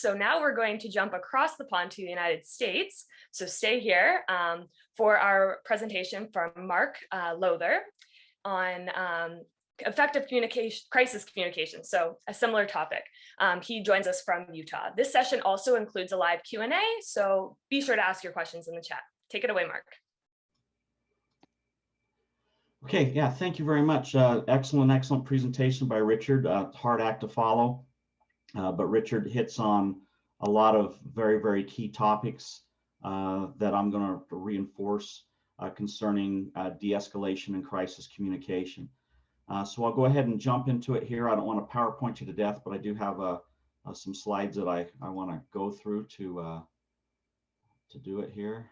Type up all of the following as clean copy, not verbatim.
So now we're going to jump across the pond to the United States. So stay here for our presentation from Mark Lowther on effective communication, crisis communication. So a similar topic. He joins us from Utah. This session also includes a live Q&A, so be sure to ask your questions in the chat. Take it away, Mark. Okay, yeah, thank you very much. Excellent presentation by Richard. Hard act to follow, but Richard hits on a lot of very key topics that I'm going to reinforce concerning de-escalation and crisis communication. So I'll go ahead and jump into it here. I don't want to PowerPoint you to death, but I do have some slides that I want to go through to do it here.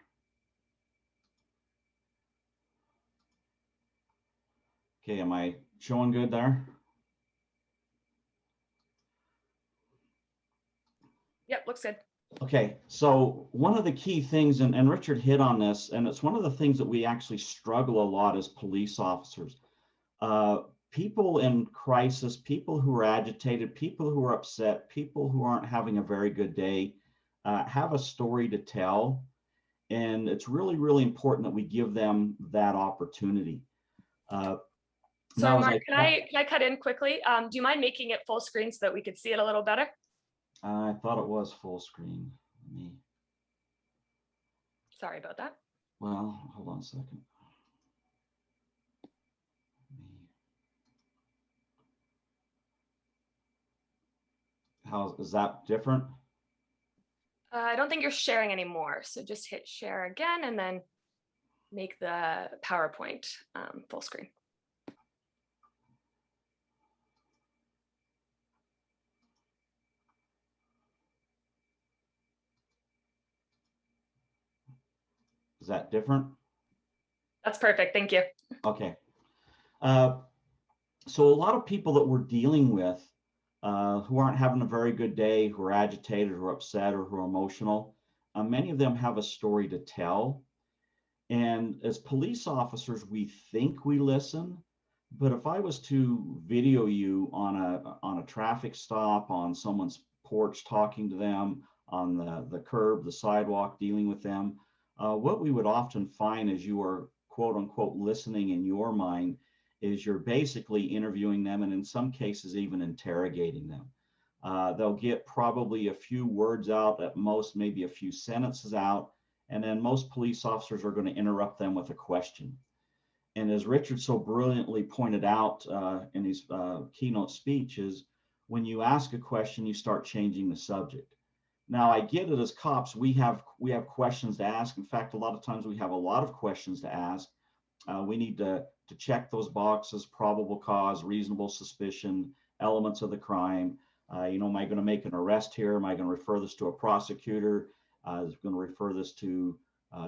Okay, am I showing good there? Yep, looks good. Okay, so one of the key things, and Richard hit on this, and it's one of the things that we actually struggle a lot as police officers. People in crisis, people who are agitated, people who are upset, people who aren't having a very good day, have a story to tell. And it's really important that we give them that opportunity. So Mark, can I cut in quickly? Do you mind making it full screen so that we could see it a little better? I thought it was full screen. Sorry about that. Well, hold on a second. How is that different? I don't think you're sharing anymore. So just hit share again and then make the PowerPoint full screen. Is that different? That's perfect. Thank you. Okay. So a lot of people that we're dealing with who aren't having a very good day, who are agitated or upset or who are emotional, many of them have a story to tell. And as police officers, we think we listen, but if I was to video you on a traffic stop, on someone's porch talking to them, on the curb, the sidewalk, dealing with them, what we would often find as you are quote unquote listening in your mind is you're basically interviewing them, and in some cases even interrogating them. They'll get probably a few words out, at most maybe a few sentences out, and then most police officers are going to interrupt them with a question. And as Richard so brilliantly pointed out in his keynote speech, is when you ask a question, you start changing the subject. Now, I get it, as cops, we have questions to ask. In fact, a lot of times we have a lot of questions to ask. We need to check those boxes: probable cause, reasonable suspicion, elements of the crime. Am I going to make an arrest here? Am I going to refer this to a prosecutor? Is going to refer this to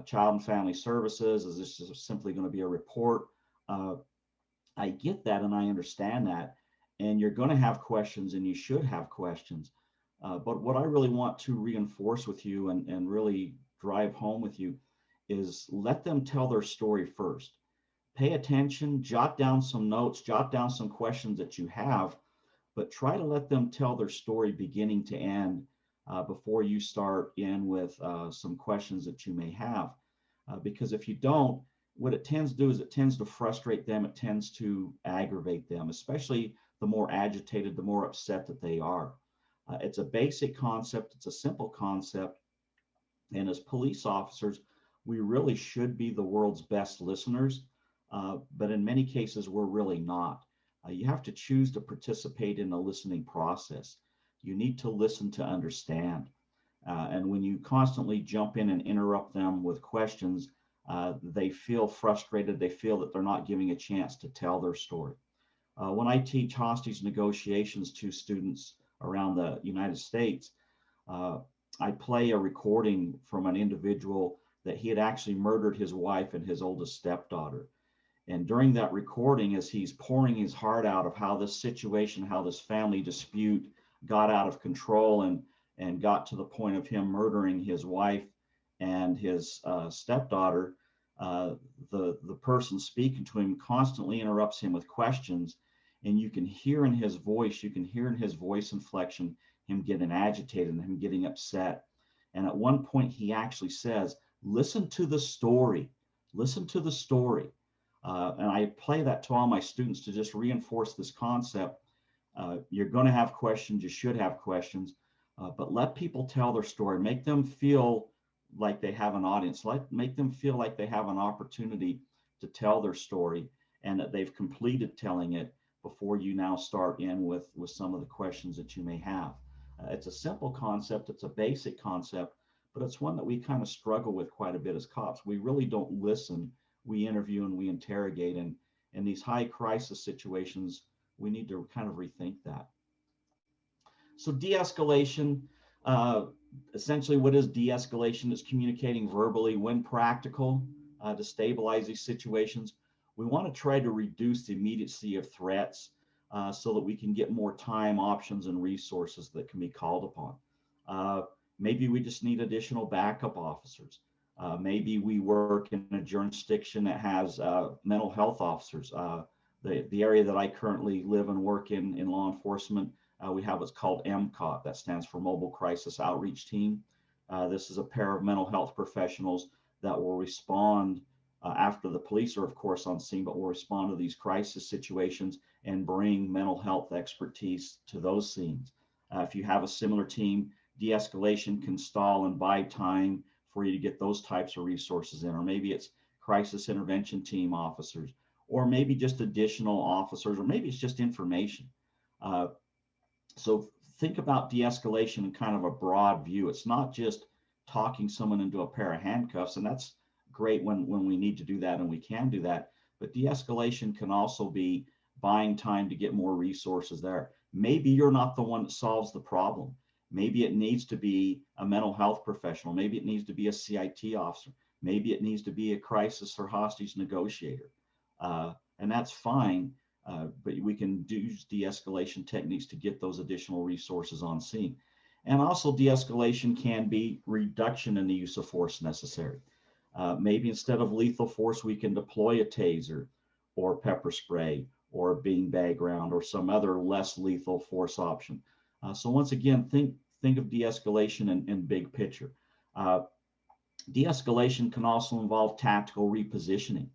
Child and Family Services? Is this just simply going to be a report? I get that and I understand that. And you're going to have questions, and you should have questions. But what I really want to reinforce with you and really drive home with you is let them tell their story first. Pay attention, jot down some notes, jot down some questions that you have, but try to let them tell their story beginning to end before you start in with some questions that you may have. Because if you don't, what it tends to do is it tends to frustrate them, it tends to aggravate them, especially the more agitated, the more upset that they are. It's a basic concept, it's a simple concept, and as police officers, we really should be the world's best listeners, but in many cases, we're really not. You have to choose to participate in the listening process. You need to listen to understand. And when you constantly jump in and interrupt them with questions, they feel frustrated. They feel that they're not giving a chance to tell their story. When I teach hostage negotiations to students around the United States, I play a recording from an individual that he had actually murdered his wife and his oldest stepdaughter. And during that recording, as he's pouring his heart out of how this situation, how this family dispute got out of control and got to the point of him murdering his wife and his stepdaughter, the person speaking to him constantly interrupts him with questions. And you can hear in his voice inflection, him getting agitated and him getting upset. And at one point, he actually says, listen to the story. Listen to the story. And I play that to all my students to just reinforce this concept. You're going to have questions. You should have questions. But let people tell their story. Make them feel like they have an audience. Make them feel like they have an opportunity to tell their story and that they've completed telling it before you now start in with some of the questions that you may have. It's a simple concept. It's a basic concept, but it's one that we kind of struggle with quite a bit as cops. We really don't listen. We interview and we interrogate. And in these high crisis situations, we need to kind of rethink that. So de-escalation, essentially what is de-escalation? It's communicating verbally when practical to stabilize these situations. We want to try to reduce the immediacy of threats so that we can get more time, options, and resources that can be called upon. Maybe we just need additional backup officers. Maybe we work in a jurisdiction that has mental health officers. The area that I currently live and work in law enforcement, we have what's called MCOT. That stands for Mobile Crisis Outreach Team. This is a pair of mental health professionals that will respond after the police are, of course, on scene, but will respond to these crisis situations and bring mental health expertise to those scenes. If you have a similar team, de-escalation can stall and buy time for you to get those types of resources in, or maybe it's crisis intervention team officers, or maybe just additional officers, or maybe it's just information. So think about de-escalation in kind of a broad view. It's not just talking someone into a pair of handcuffs, and that's great when we need to do that and we can do that. But de-escalation can also be buying time to get more resources there. Maybe you're not the one that solves the problem. Maybe it needs to be a mental health professional. Maybe it needs to be a CIT officer. Maybe it needs to be a crisis or hostage negotiator. And that's fine. But we can use de-escalation techniques to get those additional resources on scene. And also de-escalation can be reduction in the use of force necessary. Maybe instead of lethal force, we can deploy a taser or pepper spray or a beanbag round or some other less lethal force option. So once again, think of de-escalation in big picture. De-escalation can also involve tactical repositioning.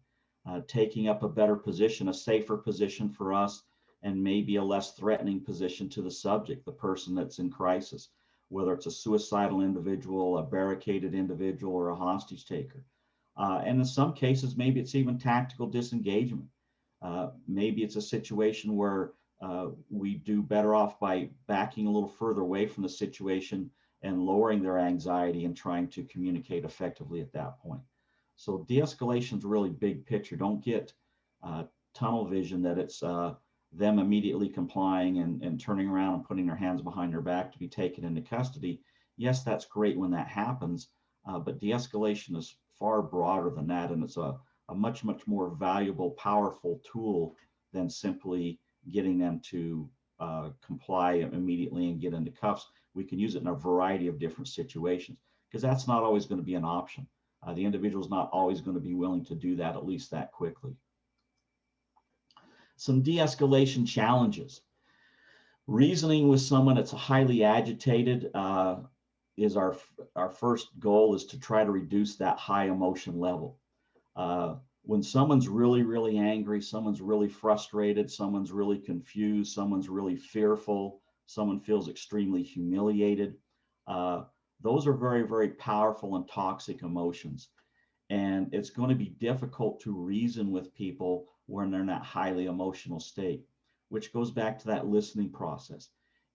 Taking up a better position, a safer position for us, and maybe a less threatening position to the subject, the person that's in crisis, whether it's a suicidal individual, a barricaded individual, or a hostage taker. And in some cases, maybe it's even tactical disengagement. Maybe it's a situation where we do better off by backing a little further away from the situation and lowering their anxiety and trying to communicate effectively at that point. So de-escalation is really big picture. Don't get tunnel vision that it's them immediately complying and turning around and putting their hands behind their back to be taken into custody. Yes, that's great when that happens, but de-escalation is far broader than that, and it's a much, much more valuable, powerful tool than simply getting them to comply immediately and get into cuffs. We can use it in a variety of different situations because that's not always going to be an option. The individual is not always going to be willing to do that, at least that quickly. Some de-escalation challenges. Reasoning with someone that's highly agitated is our first goal, is to try to reduce that high emotion level. When someone's really, really angry, someone's really frustrated, someone's really confused, someone's really fearful, someone feels extremely humiliated, those are very, very powerful and toxic emotions. And it's going to be difficult to reason with people when they're in that highly emotional state, which goes back to that listening process.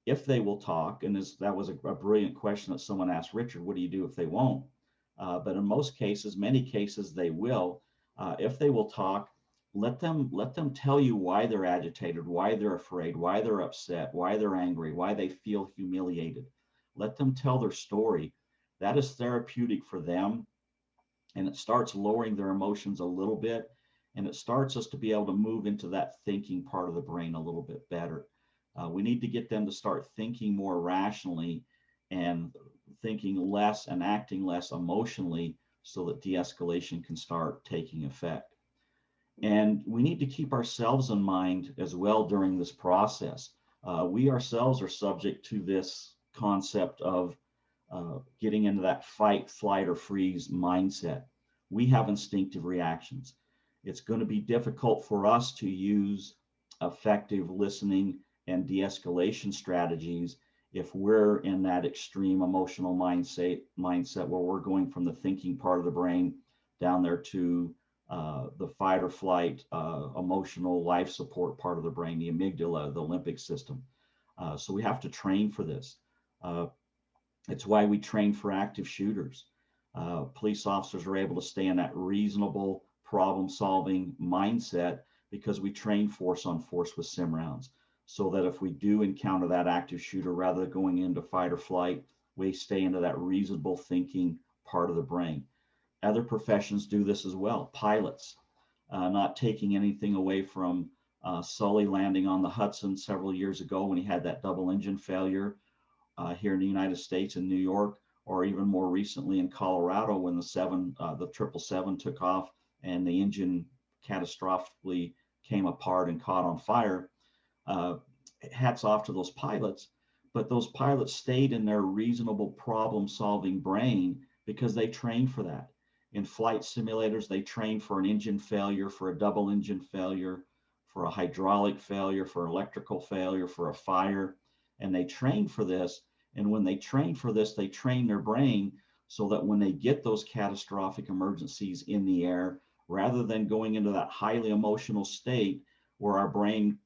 If they will talk, and that was a brilliant question that someone asked Richard, what do you do if they won't? But in most cases, many cases, they will. If they will talk, let them tell you why they're agitated, why they're afraid, why they're upset, why they're angry, why they feel humiliated. Let them tell their story. That is therapeutic for them, and it starts lowering their emotions a little bit, and it starts us to be able to move into that thinking part of the brain a little bit better. We need to get them to start thinking more rationally and thinking less and acting less emotionally so that de-escalation can start taking effect. And we need to keep ourselves in mind as well during this process. We ourselves are subject to this concept of getting into that fight, flight, or freeze mindset. We have instinctive reactions. It's going to be difficult for us to use effective listening and de-escalation strategies if we're in that extreme emotional mindset where we're going from the thinking part of the brain down there to the fight or flight, emotional life support part of the brain, the amygdala, the limbic system. So we have to train for this. It's why we train for active shooters. Police officers are able to stay in that reasonable problem solving mindset because we train force on force with sim rounds. So that if we do encounter that active shooter, rather than going into fight or flight, we stay into that reasonable thinking part of the brain. Other professions do this as well. Pilots, not taking anything away from Sully landing on the Hudson several years ago when he had that double engine failure here in the United States in New York, or even more recently in Colorado when the 777 took off and the engine catastrophically came apart and caught on fire. Hats off to those pilots, but those pilots stayed in their reasonable problem solving brain because they trained for that. In flight simulators, they train for an engine failure, for a double engine failure, for a hydraulic failure, for electrical failure, for a fire, and they train for this. And when they train for this, they train their brain so that when they get those catastrophic emergencies in the air, rather than going into that highly emotional state where our brain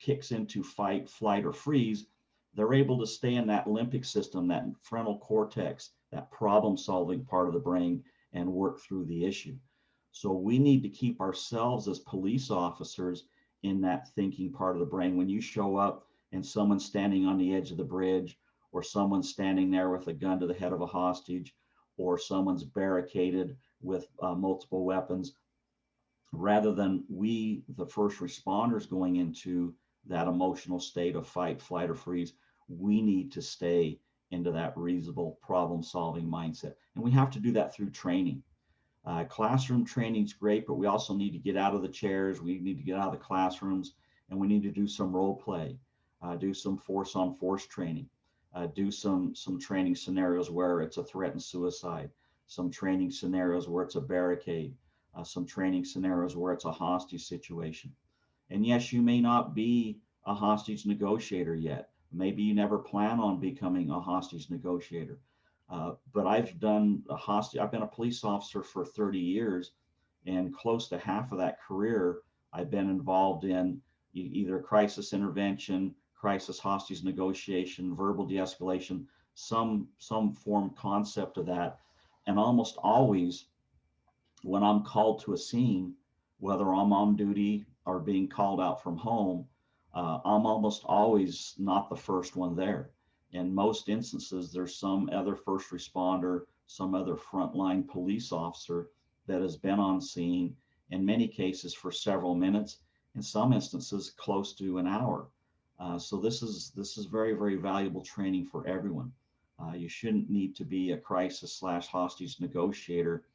kicks into fight, flight, or freeze, they're able to stay in that limbic system, that frontal cortex, that problem solving part of the brain, and work through the issue. So we need to keep ourselves as police officers in that thinking part of the brain. When you show up and someone's standing on the edge of the bridge, or someone's standing there with a gun to the head of a hostage, or someone's barricaded with multiple weapons, rather than we, the first responders, going into that emotional state of fight, flight, or freeze, we need to stay into that reasonable problem solving mindset. And we have to do that through training. Classroom training is great, but we also need to get out of the chairs. We need to get out of the classrooms, and we need to do some role play, do some force on force training, do some training scenarios where it's a threat and suicide, some training scenarios where it's a barricade, some training scenarios where it's a hostage situation. And yes, you may not be a hostage negotiator yet. Maybe you never plan on becoming a hostage negotiator. But I've been a police officer for 30 years, and close to half of that career, I've been involved in either crisis intervention, crisis hostage negotiation, verbal de-escalation, some form concept of that. And almost always, when I'm called to a scene, whether I'm on duty or being called out from home, I'm almost always not the first one there. In most instances, there's some other first responder, some other frontline police officer that has been on scene, in many cases for several minutes, in some instances close to an hour. So this is very, very valuable training for everyone. You shouldn't need to be a crisis / hostage negotiator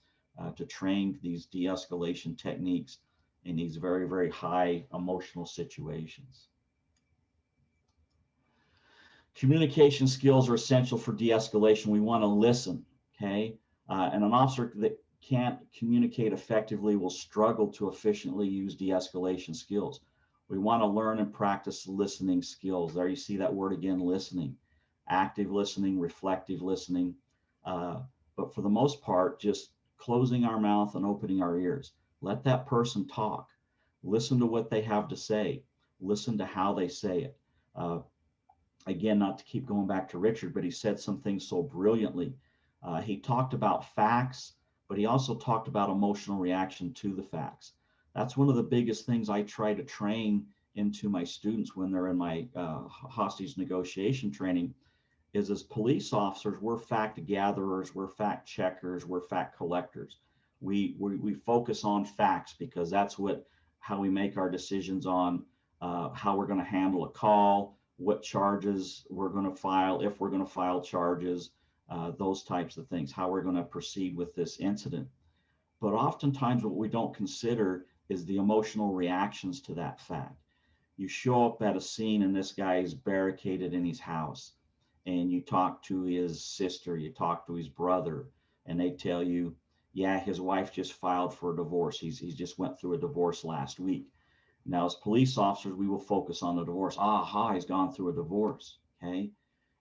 to train these de-escalation techniques in these very, very high emotional situations. Communication skills are essential for de-escalation. We want to listen, okay? And an officer that can't communicate effectively will struggle to efficiently use de-escalation skills. We want to learn and practice listening skills. There you see that word again, listening. Active listening, reflective listening. But for the most part, just closing our mouth and opening our ears. Let that person talk. Listen to what they have to say. Listen to how they say it. Again, not to keep going back to Richard, but he said some things so brilliantly. He talked about facts, but he also talked about emotional reaction to the facts. That's one of the biggest things I try to train into my students when they're in my hostage negotiation training is, as police officers, we're fact gatherers, we're fact checkers, we're fact collectors. We focus on facts because that's how we make our decisions on how we're going to handle a call, what charges we're going to file, if we're going to file charges, those types of things, how we're going to proceed with this incident. But oftentimes what we don't consider is the emotional reactions to that fact. You show up at a scene and this guy is barricaded in his house, and you talk to his sister, you talk to his brother, and they tell you, yeah, his wife just filed for a divorce. He's just went through a divorce last week. Now, as police officers, we will focus on the divorce. Aha, he's gone through a divorce. Okay.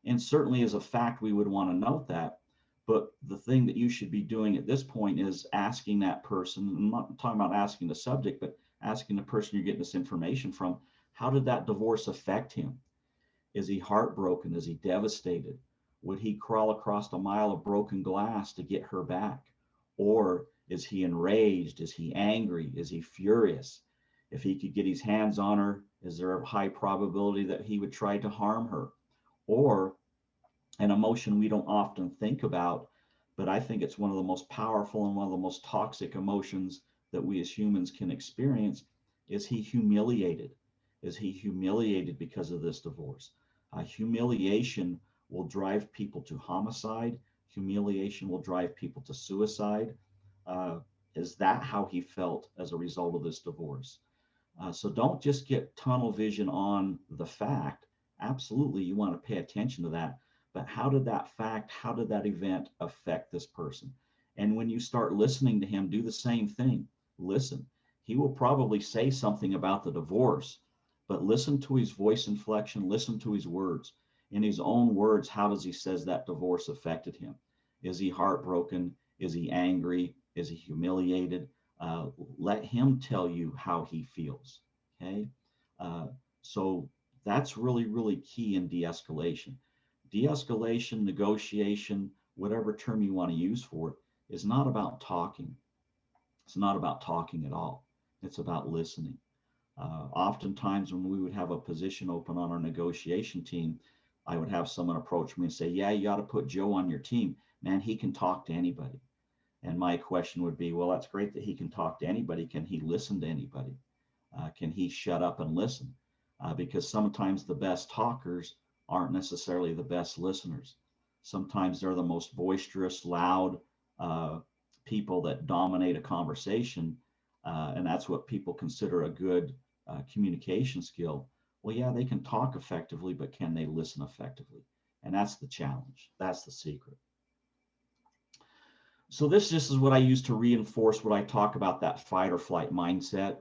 And certainly as a fact, we would want to note that. But the thing that you should be doing at this point is asking that person, I'm not talking about asking the subject, but asking the person you're getting this information from, how did that divorce affect him? Is he heartbroken? Is he devastated? Would he crawl across a mile of broken glass to get her back? Or is he enraged? Is he angry? Is he furious? If he could get his hands on her, is there a high probability that he would try to harm her? Or an emotion we don't often think about, but I think it's one of the most powerful and one of the most toxic emotions that we as humans can experience. Is he humiliated? Is he humiliated because of this divorce? Humiliation will drive people to homicide. Humiliation will drive people to suicide. Uh, is that how he felt as a result of this divorce? So don't just get tunnel vision on the fact. Absolutely, you want to pay attention to that. But how did that fact, how did that event affect this person? And when you start listening to him, do the same thing. Listen. He will probably say something about the divorce, but listen to his voice inflection, listen to his words. In his own words, how does he says that divorce affected him? Is he heartbroken? Is he angry? Is he humiliated? Let him tell you how he feels. Okay. Uh, so that's really, really key in de-escalation. De-escalation, negotiation, whatever term you want to use for it, is not about talking. It's not about talking at all. It's about listening. Oftentimes, when we would have a position open on our negotiation team, I would have someone approach me and say, yeah, you ought to put Joe on your team. Man, he can talk to anybody. And my question would be, well, that's great that he can talk to anybody. Can he listen to anybody? Can he shut up and listen? Because sometimes the best talkers aren't necessarily the best listeners. Sometimes they're the most boisterous, loud people that dominate a conversation. And that's what people consider a good communication skill. Well, yeah, they can talk effectively, but can they listen effectively? And that's the challenge. That's the secret. So this just is what I use to reinforce what I talk about, that fight or flight mindset.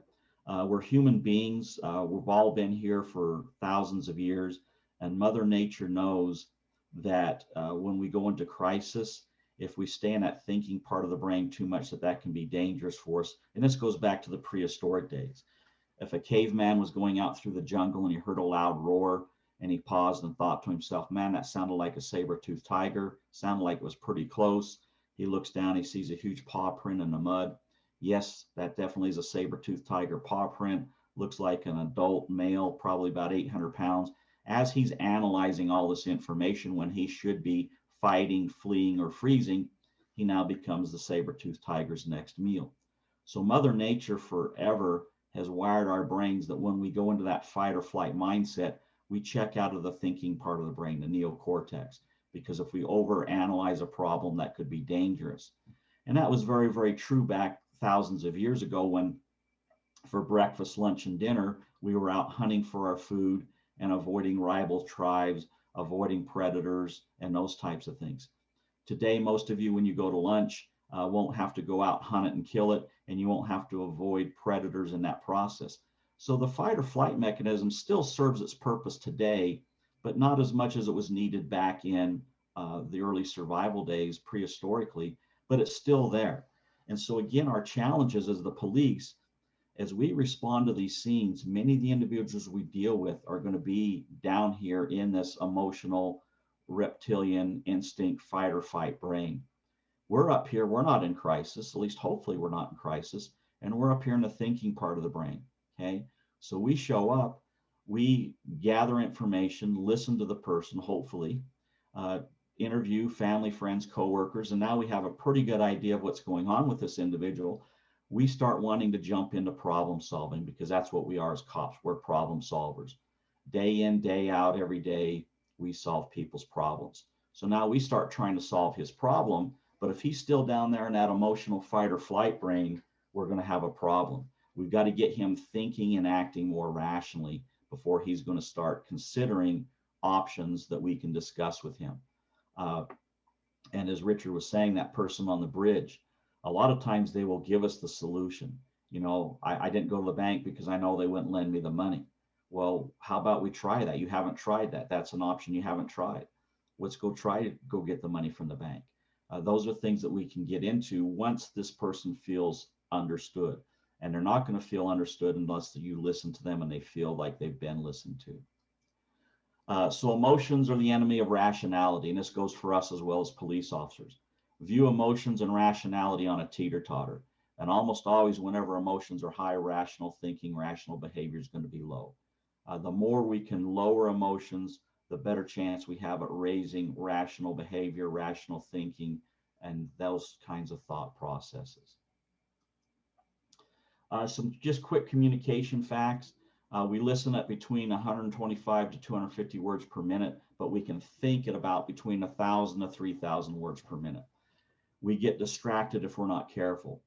We're human beings. We've all been here for thousands of years, and Mother Nature knows that when we go into crisis, if we stay in that thinking part of the brain too much, that can be dangerous for us. And this goes back to the prehistoric days. If a caveman was going out through the jungle and he heard a loud roar and he paused and thought to himself, man, that sounded like a saber-toothed tiger, sounded like it was pretty close. He looks down, he sees a huge paw print in the mud. Yes, that definitely is a saber-toothed tiger paw print. Looks like an adult male, probably about 800 pounds. As he's analyzing all this information when he should be fighting, fleeing, or freezing, he now becomes the saber-toothed tiger's next meal. So Mother Nature forever has wired our brains that when we go into that fight or flight mindset, we check out of the thinking part of the brain, the neocortex, because if we overanalyze a problem, that could be dangerous. And that was very, very true back thousands of years ago when for breakfast, lunch, and dinner, we were out hunting for our food and avoiding rival tribes, avoiding predators, and those types of things. Today, most of you, when you go to lunch, won't have to go out, hunt it, and kill it, and you won't have to avoid predators in that process. So the fight or flight mechanism still serves its purpose today, but not as much as it was needed back in the early survival days, prehistorically, but it's still there. And so again, our challenges as the police, as we respond to these scenes, many of the individuals we deal with are going to be down here in this emotional reptilian instinct fight or fight brain. We're up here, we're not in crisis, at least hopefully we're not in crisis, and we're up here in the thinking part of the brain. Okay, so we show up, we gather information, listen to the person, hopefully, interview family, friends, coworkers, and now we have a pretty good idea of what's going on with this individual. We start wanting to jump into problem solving because that's what we are as cops. We're problem solvers. Day in, day out, every day, we solve people's problems. So now we start trying to solve his problem, but if he's still down there in that emotional fight or flight brain, we're going to have a problem. We've got to get him thinking and acting more rationally before he's going to start considering options that we can discuss with him. Uh, and as Richard was saying, that person on the bridge, a lot of times they will give us the solution. You know, I didn't go to the bank because I know they wouldn't lend me the money. Well, how about we try that? You haven't tried that. That's an option you haven't tried. Let's go try to go get the money from the bank. Those are things that we can get into once this person feels understood. And they're not going to feel understood unless you listen to them and they feel like they've been listened to. So emotions are the enemy of rationality, and this goes for us as well as police officers. View emotions and rationality on a teeter-totter, and almost always whenever emotions are high, rational thinking, rational behavior is going to be low. The more we can lower emotions, the better chance we have at raising rational behavior, rational thinking, and those kinds of thought processes. Some just quick communication facts. We listen at between 125 to 250 words per minute, but we can think at about between 1,000 to 3,000 words per minute. We get distracted if we're not careful.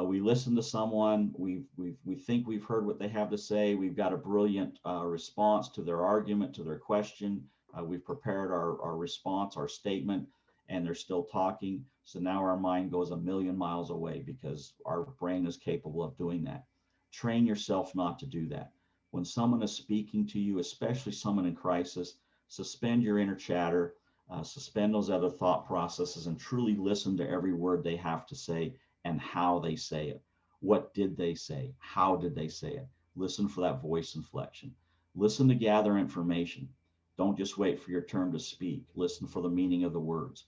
We listen to someone, we think we've heard what they have to say, we've got a brilliant response to their argument, to their question, we've prepared our response, our statement, and they're still talking. So now our mind goes a million miles away because our brain is capable of doing that. Train yourself not to do that. When someone is speaking to you, especially someone in crisis, suspend your inner chatter, suspend those other thought processes, and truly listen to every word they have to say and how they say it. What did they say? How did they say it? Listen for that voice inflection. Listen to gather information. Don't just wait for your turn to speak. Listen for the meaning of the words.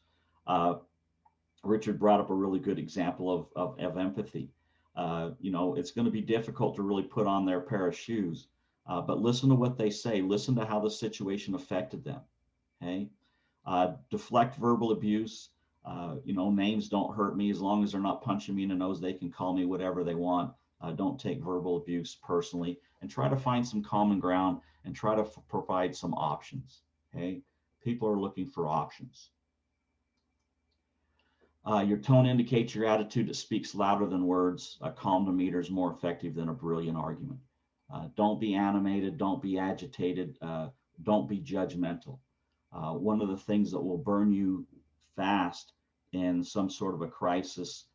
Richard brought up a really good example of empathy. You know, it's going to be difficult to really put on their pair of shoes, but listen to what they say. Listen to how the situation affected them. Okay. Deflect verbal abuse. You know, names don't hurt me as long as they're not punching me in the nose. They can call me whatever they want. Don't take verbal abuse personally, and try to find some common ground and try to provide some options. Okay. People are looking for options. Your tone indicates your attitude. That speaks louder than words. A calm demeanor is more effective than a brilliant argument. Don't be animated. Don't be agitated. Don't be judgmental. One of the things that will burn you fast in some sort of a crisis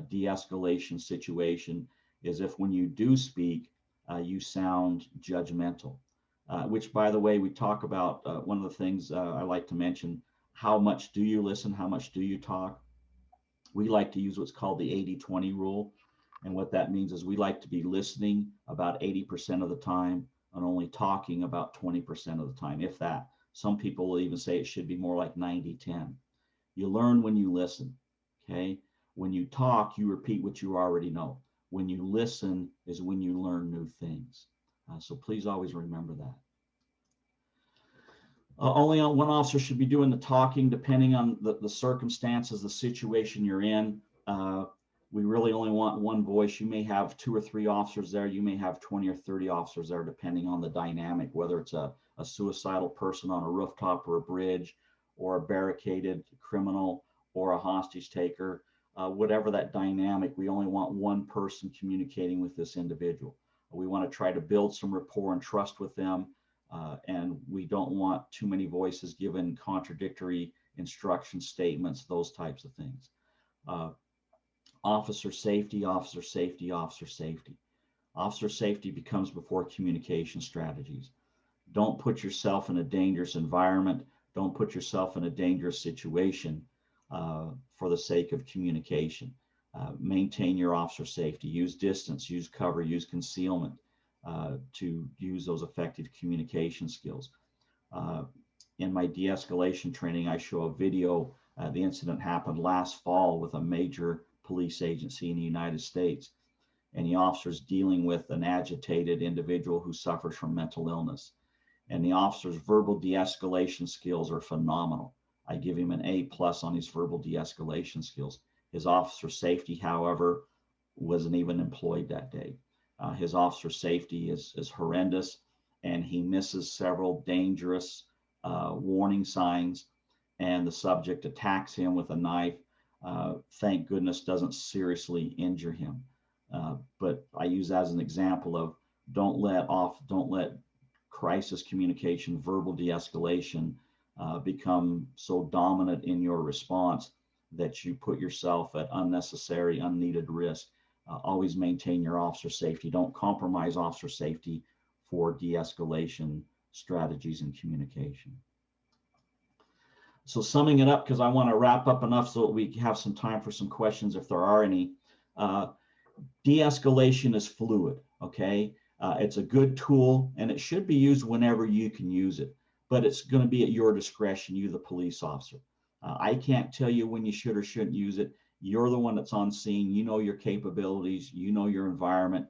de-escalation situation is if when you do speak, you sound judgmental. Which, by the way, we talk about one of the things I like to mention, how much do you listen? How much do you talk? We like to use what's called the 80-20 rule. And what that means is we like to be listening about 80% of the time and only talking about 20% of the time, if that. Some people will even say it should be more like 90-10. You learn when you listen, okay? When you talk, you repeat what you already know. When you listen is when you learn new things. So please always remember that. Only one officer should be doing the talking, depending on the circumstances, the situation you're in. We really only want one voice. You may have 2 or 3 officers there. You may have 20 or 30 officers there, depending on the dynamic, whether it's a suicidal person on a rooftop or a bridge, or a barricaded criminal, or a hostage taker. Whatever that dynamic, we only want one person communicating with this individual. We want to try to build some rapport and trust with them. And we don't want too many voices given contradictory instruction statements, those types of things. Officer safety, officer safety, officer safety. Officer safety becomes before communication strategies. Don't put yourself in a dangerous environment. Don't put yourself in a dangerous situation for the sake of communication. Maintain your officer safety. Use distance, use cover, use concealment. To use those effective communication skills. In my de-escalation training, I show a video. The incident happened last fall with a major police agency in the United States, and the officer's dealing with an agitated individual who suffers from mental illness. And the officer's verbal de-escalation skills are phenomenal. I give him an A+ on his verbal de-escalation skills. His officer safety, however, wasn't even employed that day. His officer safety is horrendous, and he misses several dangerous warning signs, and the subject attacks him with a knife. Thank goodness doesn't seriously injure him. But I use that as an example of don't let crisis communication, verbal de-escalation become so dominant in your response that you put yourself at unnecessary, unneeded risk. Always maintain your officer safety. Don't compromise officer safety for de-escalation strategies and communication. So summing it up, because I want to wrap up enough so that we have some time for some questions if there are any. De-escalation is fluid, okay? It's a good tool and it should be used whenever you can use it, but it's going to be at your discretion, you the police officer. I can't tell you when you should or shouldn't use it. You're the one that's on scene. You know your capabilities, you know your environment,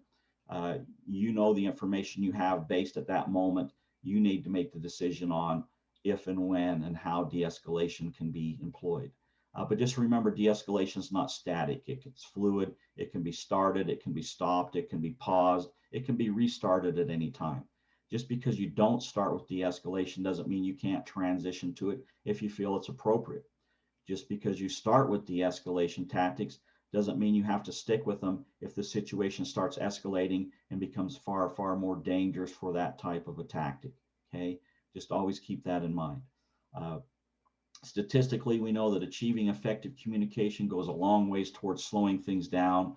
you know the information you have based at that moment. You need to make the decision on if and when and how de-escalation can be employed. But just remember, de-escalation is not static. It's fluid. It can be started. It can be stopped. It can be paused. It can be restarted at any time. Just because you don't start with de-escalation doesn't mean you can't transition to it if you feel it's appropriate. Just because you start with de-escalation tactics doesn't mean you have to stick with them if the situation starts escalating and becomes far, far more dangerous for that type of a tactic. Okay, just always keep that in mind. Statistically, we know that achieving effective communication goes a long ways towards slowing things down.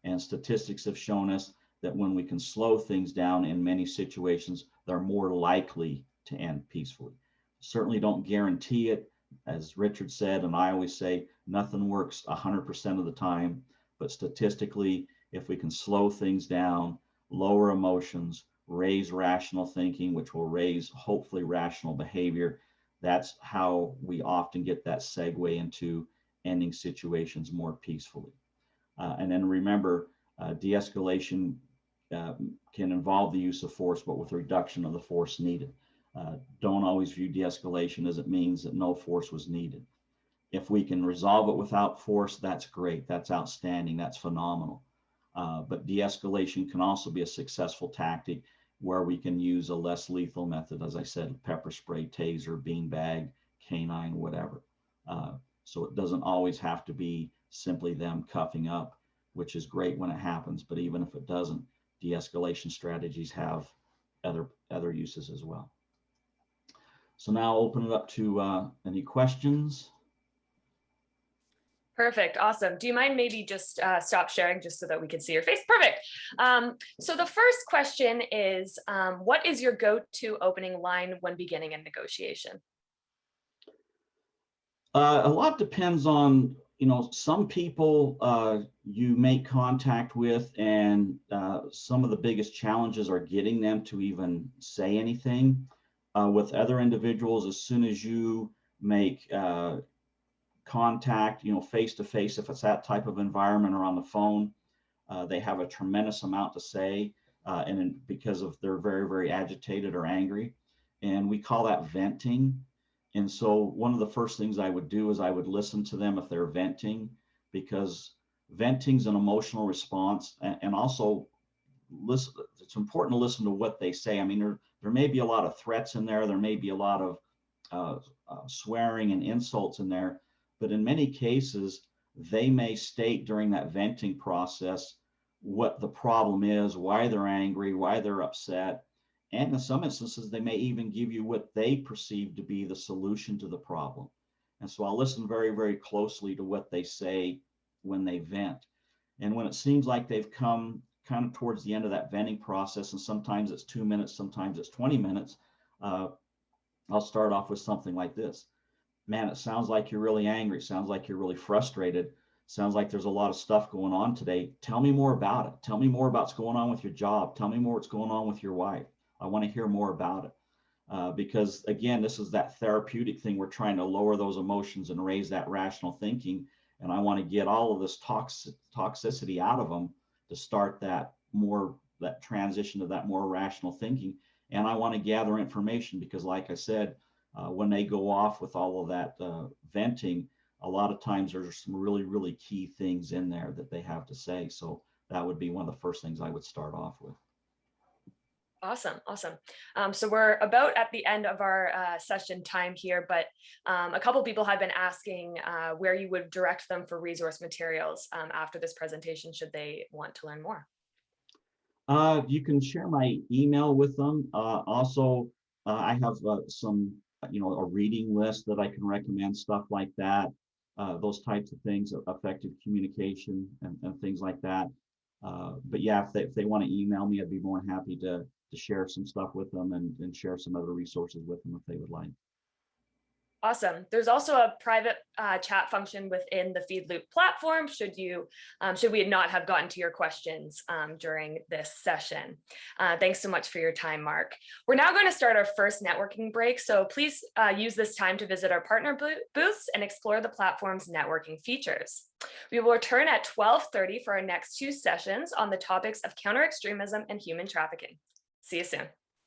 And statistics have shown us that when we can slow things down in many situations, they're more likely to end peacefully. Certainly don't guarantee it. As Richard said, and I always say, nothing works 100% of the time. But statistically, if we can slow things down, lower emotions, raise rational thinking, which will raise hopefully rational behavior, that's how we often get that segue into ending situations more peacefully. And then remember, de-escalation can involve the use of force, but with reduction of the force needed. Don't always view de-escalation as it means that no force was needed. If we can resolve it without force, that's great. That's outstanding. That's phenomenal. But de-escalation can also be a successful tactic where we can use a less lethal method, as I said, pepper spray, taser, beanbag, canine, whatever. So it doesn't always have to be simply them cuffing up, which is great when it happens. But even if it doesn't, de-escalation strategies have other uses as well. So now I'll open it up to any questions. Perfect. Awesome. Do you mind maybe just stop sharing just so that we can see your face? Perfect. So the first question is, what is your go-to opening line when beginning a negotiation? A lot depends on, some people you make contact with, and some of the biggest challenges are getting them to even say anything. With other individuals, as soon as you make contact, face to face, if it's that type of environment, or on the phone, they have a tremendous amount to say, and because of they're very, very agitated or angry, and we call that venting. And so one of the first things I would do is I would listen to them if they're venting, because venting's an emotional response, and also listen. It's important to listen to what they say. I mean, there may be a lot of threats in there. There may be a lot of swearing and insults in there. But in many cases, they may state during that venting process what the problem is, why they're angry, why they're upset. And in some instances, they may even give you what they perceive to be the solution to the problem. And so I'll listen very, very closely to what they say when they vent. And when it seems like they've come kind of towards the end of that venting process, and sometimes it's 2 minutes, sometimes it's 20 minutes, I'll start off with something like this. Man, it sounds like you're really angry. It sounds like you're really frustrated. Sounds like there's a lot of stuff going on today. Tell me more about it. Tell me more about what's going on with your job. Tell me more what's going on with your wife. I want to hear more about it. Because again, this is that therapeutic thing. We're trying to lower those emotions and raise that rational thinking. And I want to get all of this toxicity out of them to start that transition to that more rational thinking. And I want to gather information because, like I said, when they go off with all of that venting, a lot of times there's some really, really key things in there that they have to say. So that would be one of the first things I would start off with. Awesome. Awesome. So we're about at the end of our session time here, but a couple people have been asking where you would direct them for resource materials after this presentation, should they want to learn more. You can share my email with them. Also, I have some, a reading list that I can recommend, stuff like that. Those types of things, effective communication and things like that. But yeah, if they want to email me, I'd be more than happy to share some stuff with them and share some other resources with them if they would like. Awesome. There's also a private chat function within the FeedLoop platform should we not have gotten to your questions during this session. Thanks so much for your time, Mark. We're now going to start our first networking break, so please use this time to visit our partner booths and explore the platform's networking features. We will return at 12:30 for our next two sessions on the topics of counter-extremism and human trafficking. See you soon.